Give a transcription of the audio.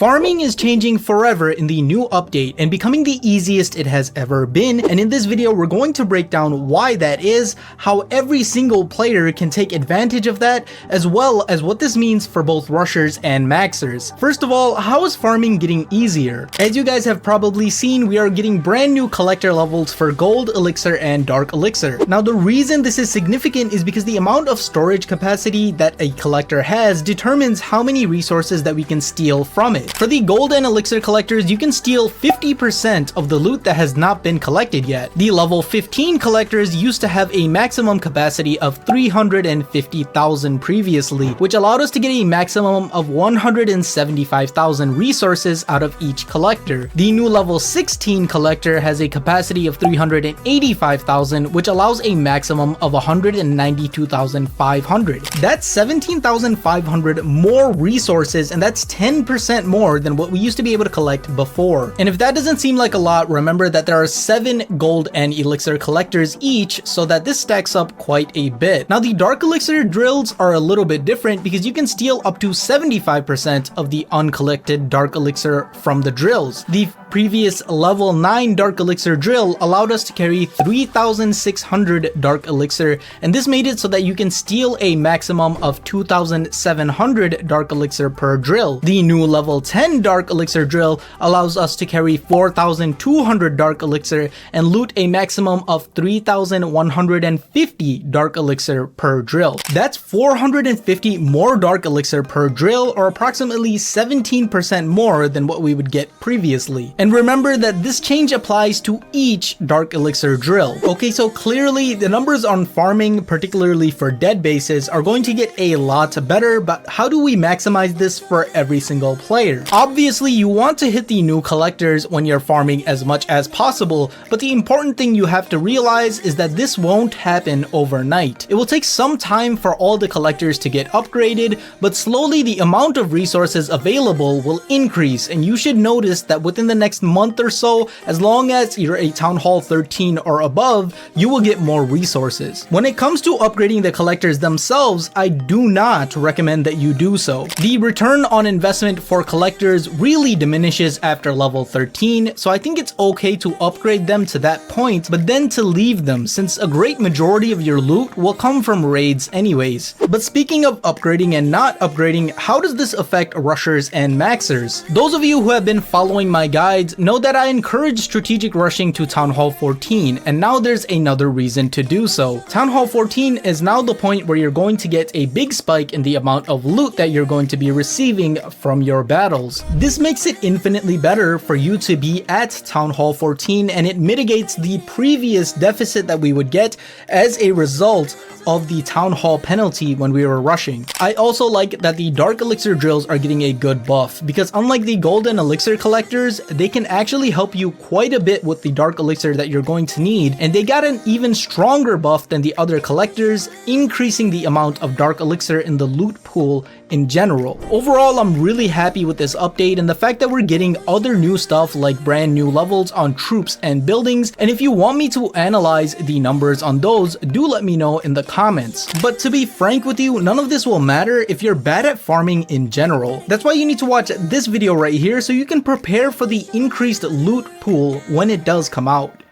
Farming is changing forever in the new update and becoming the easiest it has ever been, and in this video we're going to break down why that is, how every single player can take advantage of that, as well as what this means for both rushers and maxers. First of all, how is farming getting easier? As you guys have probably seen, we are getting brand new collector levels for gold elixir and dark elixir. Now the reason this is significant is because the amount of storage capacity that a collector has determines how many resources that we can steal from it. For the gold and elixir collectors, you can steal 50% of the loot that has not been collected yet. The level 15 collectors used to have a maximum capacity of 350,000 previously, which allowed us to get a maximum of 175,000 resources out of each collector. The new level 16 collector has a capacity of 385,000, which allows a maximum of 192,500. That's 17,500 more resources, and that's 10% more than what we used to be able to collect before. And if that doesn't seem like a lot, remember that there are 7 gold and elixir collectors each, so that this stacks up quite a bit. Now the dark elixir drills are a little bit different because you can steal up to 75% of the uncollected dark elixir from the drills. The previous level 9 dark elixir drill allowed us to carry 3,600 dark elixir, and this made it so that you can steal a maximum of 2,700 dark elixir per drill. The new level 10 dark elixir drill allows us to carry 4,200 dark elixir and loot a maximum of 3,150 dark elixir per drill. That's 450 more dark elixir per drill, or approximately 17% more than what we would get previously. And remember that this change applies to each dark elixir drill. Okay, so clearly the numbers on farming, particularly for dead bases, are going to get a lot better, but how do we maximize this for every single player? Obviously, you want to hit the new collectors when you're farming as much as possible, but the important thing you have to realize is that this won't happen overnight. It will take some time for all the collectors to get upgraded, but slowly the amount of resources available will increase, and you should notice that within the next month or so, as long as you're a Town Hall 13 or above, you will get more resources. When it comes to upgrading the collectors themselves, I do not recommend that you do so. The return on investment for collectors really diminishes after level 13, so I think it's okay to upgrade them to that point, but then to leave them, since a great majority of your loot will come from raids anyways. But speaking of upgrading and not upgrading, how does this affect rushers and maxers? Those of you who have been following my guides know that I encourage strategic rushing to Town Hall 14, and now there's another reason to do so. Town Hall 14 is now the point where you're going to get a big spike in the amount of loot that you're going to be receiving from your battles. This makes it infinitely better for you to be at Town Hall 14, and it mitigates the previous deficit that we would get as a result of the Town Hall penalty when we were rushing. I also like that the dark elixir drills are getting a good buff, because unlike the golden elixir collectors, they can actually help you quite a bit with the dark elixir that you're going to need, and they got an even stronger buff than the other collectors, increasing the amount of dark elixir in the loot pool in general. Overall, I'm really happy with this update and the fact that we're getting other new stuff like brand new levels on troops and buildings, and if you want me to analyze the numbers on those, do let me know in the comments. But to be frank with you, none of this will matter if you're bad at farming in general. That's why you need to watch this video right here so you can prepare for the increased loot pool when it does come out.